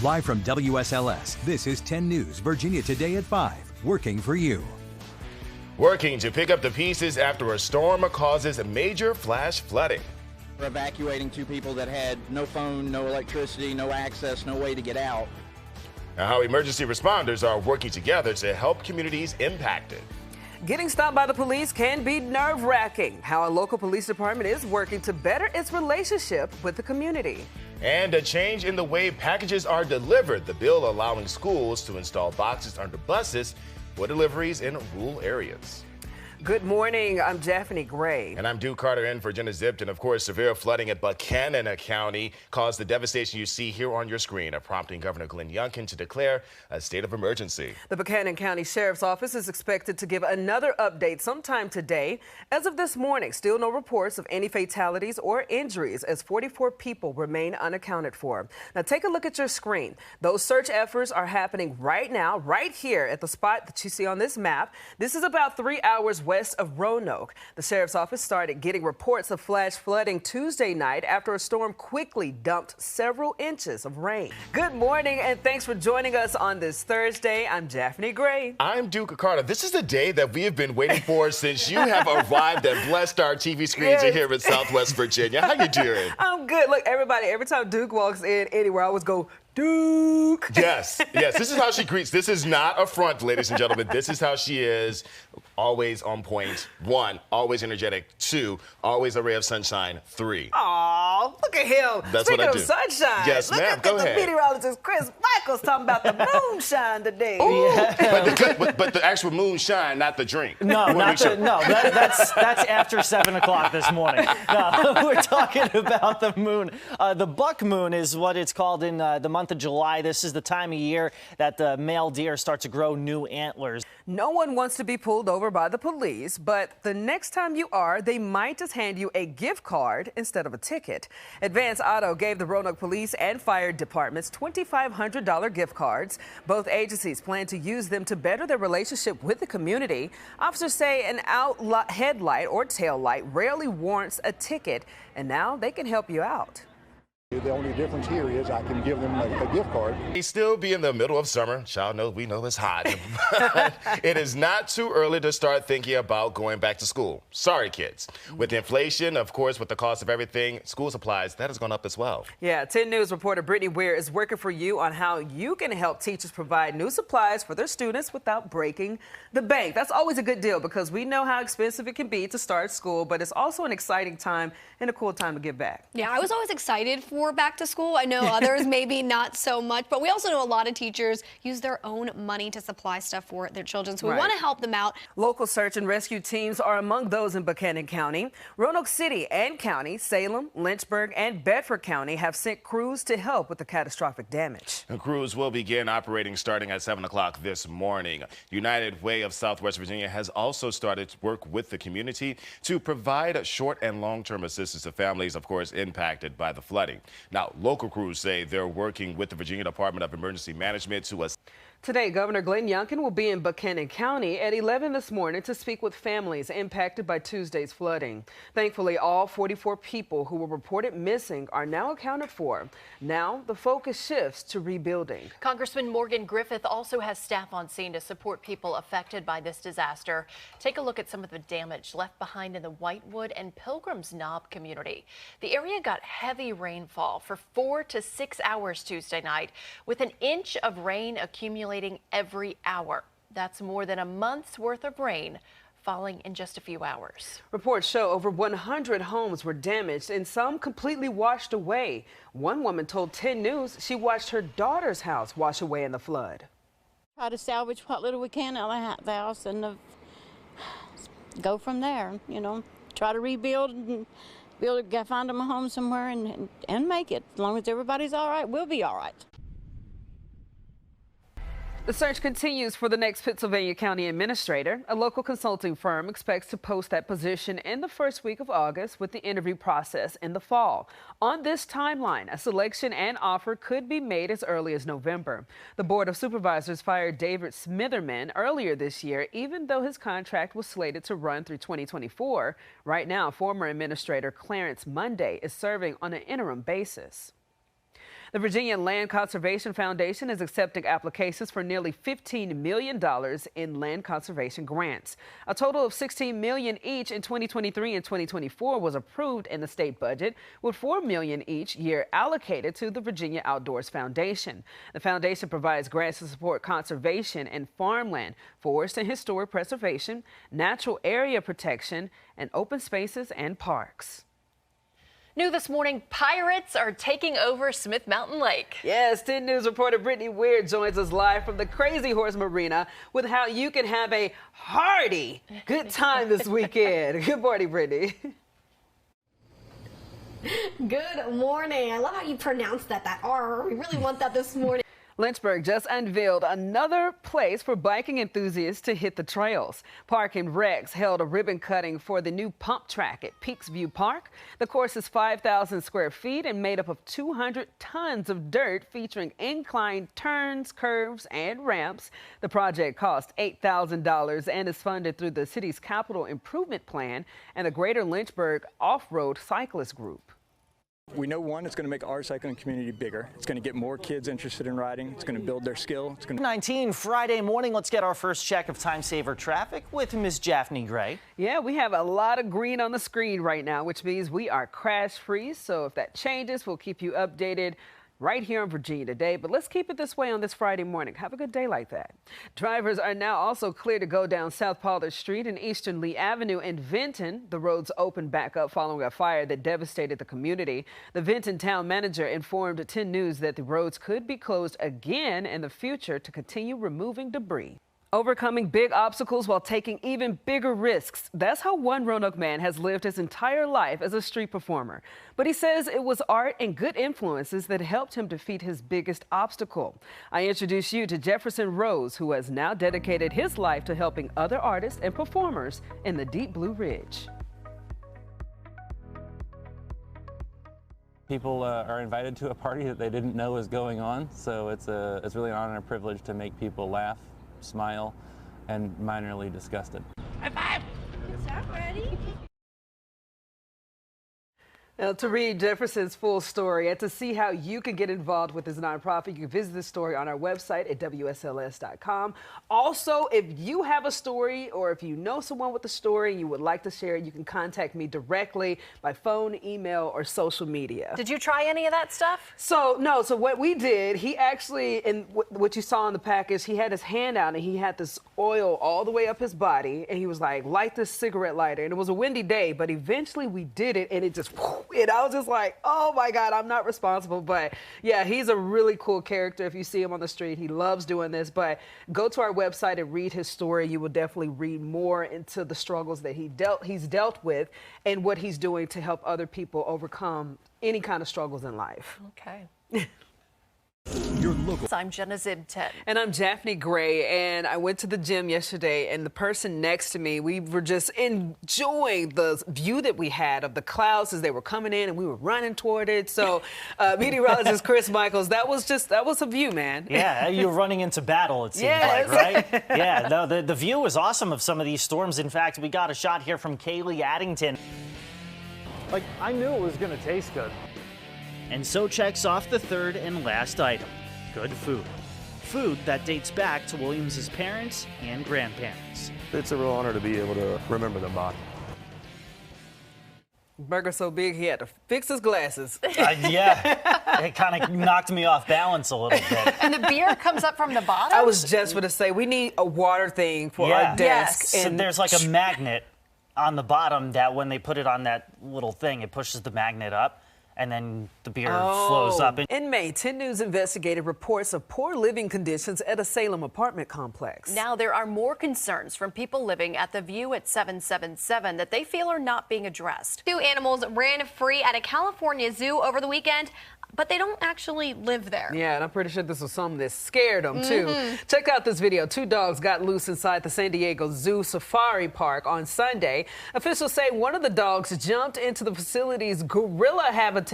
Live from WSLS, this is 10 News, Virginia Today at 5, working for you. Working to pick up the pieces after a storm causes major flash flooding. We're evacuating two people that had no phone, no electricity, no access, no way to get out. Now, how emergency responders are working together to help communities impacted. Getting stopped by the police can be nerve-wracking. How a local police department is working to better its relationship with the community. And a change in the way packages are delivered. The bill allowing schools to install boxes under buses for deliveries in rural areas. Good morning. I'm Japhanie Gray. And I'm Duke Carter in for Jenna Zipton. Of course, severe flooding at Buchanan County caused the devastation you see here on your screen, prompting Governor Glenn Youngkin to declare a state of emergency. The Buchanan County Sheriff's Office is expected to give another update sometime today. As of this morning, still no reports of any fatalities or injuries as 44 people remain unaccounted for. Now take a look at your screen. Those search efforts are happening right now, right here at the spot that you see on this map. This is about 3 hours west of Roanoke. The sheriff's office started getting reports of flash flooding Tuesday night after a storm quickly dumped several inches of rain. Good morning and thanks for joining us on this Thursday. I'm Japhanie Gray. I'm Duke Carter. This is the day that we have been waiting for since you have arrived and blessed our TV screens here in Southwest Virginia. How you doing? I'm good. Look, everybody, every time Duke walks in anywhere, I always go, Duke. Yes. This is how she greets. This is not a front, ladies and gentlemen. This is how she is. Always on point. 1, always energetic. 2, always a ray of sunshine. 3. Aw, look at him. That's Speaking what I of do. sunshine. Yes, ma'am. Look Go at ahead. the meteorologist Chris Michaels talking about the moonshine today. But the actual moonshine, not the drink. That's after 7 o'clock this morning. No, we're talking about the moon. The buck moon is what it's called in the month of July. This is the time of year that the male deer start to grow new antlers. No one wants to be pulled over by the police, but the next time you are, they might just hand you a gift card instead of a ticket. Advance Auto gave the Roanoke Police and Fire Departments $2,500 gift cards. Both agencies plan to use them to better their relationship with the community. Officers say an headlight or tail light rarely warrants a ticket, and now they can help you out. The only difference here is I can give them a gift card. We still be in the middle of summer. Child knows we know it's hot. It is not too early to start thinking about going back to school. Sorry, kids. With inflation, of course, with the cost of everything, school supplies, that has gone up as well. Yeah, 10 News reporter Brittany Weir is working for you on how you can help teachers provide new supplies for their students without breaking the bank. That's always a good deal because we know how expensive it can be to start school, but it's also an exciting time and a cool time to give back. Yeah, I was always excited for back to school. I know others maybe not so much, but we also know a lot of teachers use their own money to supply stuff for their children, so we want to help them out. Local search and rescue teams are among those in Buchanan County. Roanoke City and County, Salem, Lynchburg, and Bedford County have sent crews to help with the catastrophic damage. The crews will begin operating starting at 7 o'clock this morning. United Way of Southwest Virginia has also started to work with the community to provide short and long-term assistance to families, of course, impacted by the flooding. Now, local crews say they're working with the Virginia Department of Emergency Management to assist. Today, Governor Glenn Youngkin will be in Buchanan County at 11 this morning to speak with families impacted by Tuesday's flooding. Thankfully, all 44 people who were reported missing are now accounted for. Now, the focus shifts to rebuilding. Congressman Morgan Griffith also has staff on scene to support people affected by this disaster. Take a look at some of the damage left behind in the Whitewood and Pilgrims Knob community. The area got heavy rainfall for 4 to 6 hours Tuesday night, with an inch of rain accumulating every hour. That's more than a month's worth of rain falling in just a few hours. Reports show over 100 homes were damaged and some completely washed away. One woman told 10 News she watched her daughter's house wash away in the flood. Try to salvage what little we can out of the house and go from there, you know, try to rebuild and find them a home somewhere and make it. As long as everybody's all right, we'll be all right. The search continues for the next Pittsylvania County administrator. A local consulting firm expects to post that position in the first week of August, with the interview process in the fall. On this timeline, a selection and offer could be made as early as November. The Board of Supervisors fired David Smitherman earlier this year, even though his contract was slated to run through 2024. Right now, former Administrator Clarence Monday is serving on an interim basis. The Virginia Land Conservation Foundation is accepting applications for nearly $15 million in land conservation grants. A total of $16 million each in 2023 and 2024 was approved in the state budget, with $4 million each year allocated to the Virginia Outdoors Foundation. The foundation provides grants to support conservation and farmland, forest and historic preservation, natural area protection, and open spaces and parks. New this morning, pirates are taking over Smith Mountain Lake. Yes, 10 News reporter Brittany Weir joins us live from the Crazy Horse Marina with how you can have a hearty good time this weekend. Good morning, Brittany. Good morning. I love how you pronounce that R. We really want that this morning. Lynchburg just unveiled another place for biking enthusiasts to hit the trails. Park and Recs held a ribbon cutting for the new pump track at Peaks View Park. The course is 5,000 square feet and made up of 200 tons of dirt featuring inclined turns, curves, and ramps. The project cost $8,000 and is funded through the city's capital improvement plan and the Greater Lynchburg Off-Road Cyclist Group. We know, one, it's going to make our cycling community bigger. It's going to get more kids interested in riding. It's going to build their skill. It's going to 19 Friday morning. Let's get our first check of time saver traffic with Ms. Japh Gray. Yeah, we have a lot of green on the screen right now, which means we are crash free. So if that changes, we'll keep you updated right here in Virginia Today. But let's keep it this way on this Friday morning. Have a good day like that. Drivers are now also clear to go down South Pollard Street and Eastern Lee Avenue in Vinton. The roads opened back up following a fire that devastated the community. The Vinton town manager informed 10 News that the roads could be closed again in the future to continue removing debris. Overcoming big obstacles while taking even bigger risks. That's how one Roanoke man has lived his entire life as a street performer. But he says it was art and good influences that helped him defeat his biggest obstacle. I introduce you to Jefferson Rose, who has now dedicated his life to helping other artists and performers in the Deep Blue Ridge. People are invited to a party that they didn't know was going on, so it's really an honor and a privilege to make people laugh, smile, and minorly disgusted. High five! Is that ready? Now, to read Jefferson's full story and to see how you can get involved with his nonprofit, you can visit the story on our website at WSLS.com. Also, if you have a story or if you know someone with a story and you would like to share it, you can contact me directly by phone, email, or social media. Did you try any of that stuff? So what we did, he actually, and what you saw in the package, he had his hand out and he had this oil all the way up his body and he was like, light this cigarette lighter. And it was a windy day, but eventually we did it and it just, and I was just like, oh my God, I'm not responsible. But yeah, he's a really cool character. If you see him on the street, he loves doing this. But go to our website and read his story. You will definitely read more into the struggles that he's dealt with and what he's doing to help other people overcome any kind of struggles in life. Okay. Your local. I'm Jenna Zibten. And I'm Japh Gray, and I went to the gym yesterday, and the person next to me, we were just enjoying the view that we had of the clouds as they were coming in, and we were running toward it. So, meteorologist Chris Michaels, that was a view, man. Yeah, you're running into battle, it seems Yes. like, right? Yeah, no, the view was awesome of some of these storms. In fact, we got a shot here from Kaylee Addington. Like, I knew it was going to taste good. And so checks off the third and last item, good food. Food that dates back to Williams's parents and grandparents. It's a real honor to be able to remember them by. Burger so big he had to fix his glasses. Yeah, it kind of knocked me off balance a little bit. And the beer comes up from the bottom? I was just going to say, we need a water thing for our desk. Yes. And so there's like a magnet on the bottom that when they put it on that little thing, it pushes the magnet up. And then the beer flows up. In May, 10 News investigated reports of poor living conditions at a Salem apartment complex. Now there are more concerns from people living at the View at 777 that they feel are not being addressed. 2 animals ran free at a California zoo over the weekend, but they don't actually live there. Yeah, and I'm pretty sure this was something that scared them, too. Check out this video. 2 dogs got loose inside the San Diego Zoo Safari Park on Sunday. Officials say one of the dogs jumped into the facility's gorilla habitat.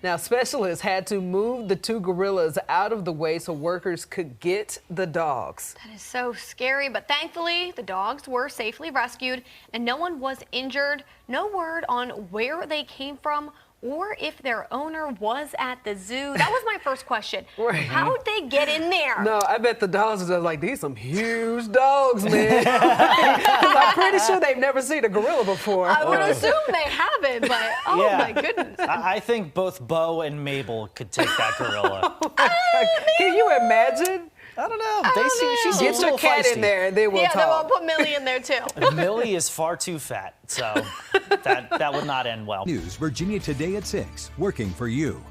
Now, specialists had to move the 2 gorillas out of the way so workers could get the dogs. That is so scary, but thankfully the dogs were safely rescued and no one was injured. No word on where they came from or if their owner was at the zoo. That was my first question. Right. How'd they get in there? No, I bet the dogs are just like, these some huge dogs, man. 'Cause I'm pretty sure they've never seen a gorilla before. I would assume they haven't, but oh Yeah. my goodness. I think both Bo and Mabel could take that gorilla. Can you imagine? I don't know. She seems Get a your little cat feisty. in there and then we'll Yeah, then we'll talk. put Millie in there too. Millie is far too fat, so that would not end well. News Virginia Today at 6, working for you.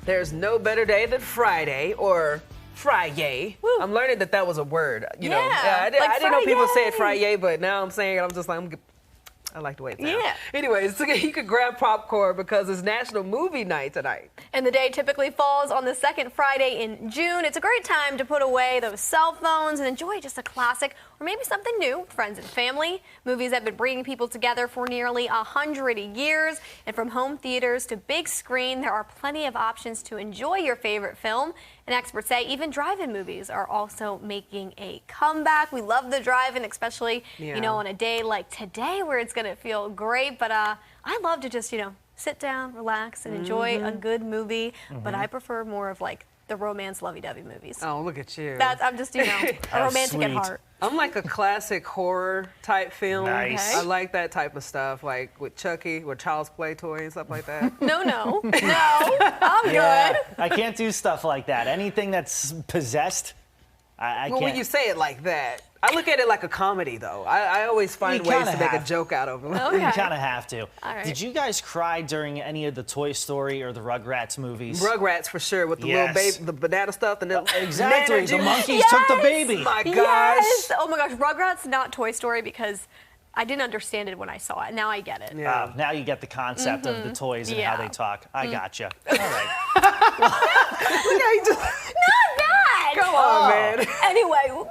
There's no better day than Friday or Friday. I'm learning that was a word. You know, Yeah, I like didn't know people said Friday. Friday, but now I'm saying it. I'm just like, I like the way it sounds. Yeah. Anyways, so you could grab popcorn because it's National Movie Night tonight. And the day typically falls on the second Friday in June. It's a great time to put away those cell phones and enjoy just a classic or maybe something new with friends and family. Movies have been bringing people together for nearly 100 years. And from home theaters to big screen, there are plenty of options to enjoy your favorite film. And experts say even drive-in movies are also making a comeback. We love the drive-in, especially, you know, on a day like today where it's going to feel great. But I love to just, sit down, relax, and enjoy a good movie. But I prefer more of like the romance lovey-dovey movies. Oh, look at you. I'm just, a romantic at heart. I'm like a classic horror type film. Nice. I like that type of stuff, like with Chucky, with Child's Play toy and stuff like that. No, I'm good. I can't do stuff like that. Anything that's possessed, I Well, can't. when you say it like that, I look at it like a comedy, though. I always find You ways kinda to make a have joke out of them. You kind of have to. All right. Did you guys cry during any of the Toy Story or the Rugrats movies? Rugrats for sure, with the Yes. little baby, the banana stuff, and the Exactly. banana The juice. monkeys took the baby. My gosh. Yes. Oh my gosh, Rugrats, not Toy Story, because I didn't understand it when I saw it. Now I get it. Yeah. Now you get the concept of the toys and how Yeah. they talk. I gotcha. All right. Look how you just. Not bad. Come on, man. Anyway,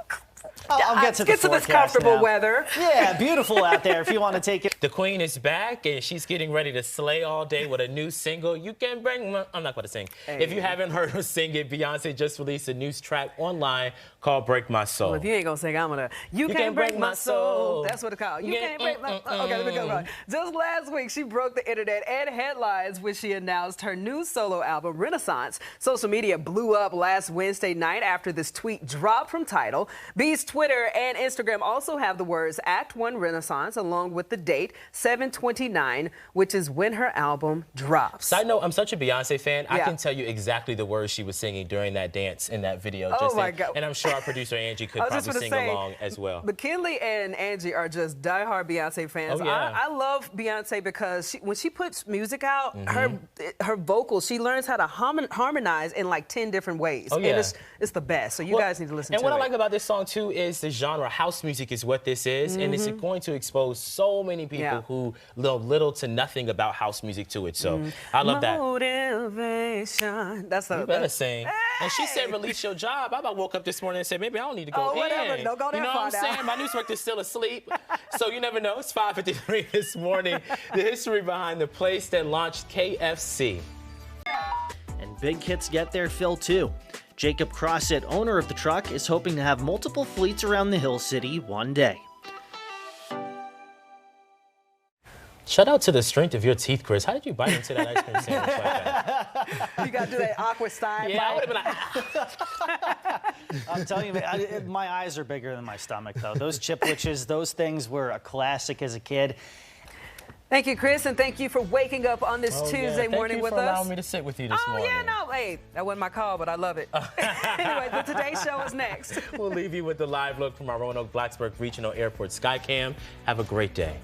I'll get to the Get to this forecast comfortable now. weather. Yeah, beautiful out there if you want to take it. The Queen is back, and she's getting ready to slay all day with a new single. You can bring. I'm not going to sing. Hey. If you haven't heard her sing it, Beyonce just released a new track online called "Break My Soul." Well, if you ain't gonna sing, I'm gonna. You can't break my soul. That's what it's called. You Yeah, can't break my. Okay, let me go. Just last week, she broke the internet and headlines when she announced her new solo album, Renaissance. Social media blew up last Wednesday night after this tweet dropped from Tidal. B's Twitter and Instagram also have the words Act 1 Renaissance along with the date 7/29, which is when her album drops. Side note, I'm such a Beyonce fan. I Yeah. can tell you exactly the words she was singing during that dance in that video. Oh, my God. And I'm sure our producer Angie could I was just probably gonna sing say, along as well. McKinley and Angie are just diehard Beyonce fans. Oh, yeah. I love Beyonce because when she puts music out, Mm-hmm. her vocals, she learns how to harmonize in like 10 different ways. Oh, yeah. And it's the best. So you guys need to listen to it. And what I like about this song too is the genre. House music is what this is, and it's going to expose so many people who know little to nothing about house music to it. So I love that. Motivation. That's the. You better sing. And she said, "Release your job." I about woke up this morning and said, "Maybe I don't need to go Oh, whatever. in." Don't go that You know far what I'm now. saying? My news director's still asleep, so you never know. It's 5:53 this morning. The history behind the place that launched KFC. And big hits get their fill too. Jacob Crossett, owner of the truck, is hoping to have multiple fleets around the Hill City one day. Shout out to the strength of your teeth, Chris. How did you bite into that ice cream sandwich like that? You got to do that awkward side. Yeah, I bite. would have been like, I'm telling you, my eyes are bigger than my stomach, though. Those Chipwiches, those things were a classic as a kid. Thank you, Chris, and thank you for waking up on this Tuesday morning with Thank you for us. allowing me to sit with you this morning. Yeah, no, hey, that wasn't my call, but I love it. Anyway, the Today Show is next. We'll leave you with the live look from our Roanoke Blacksburg Regional Airport Skycam. Have a great day.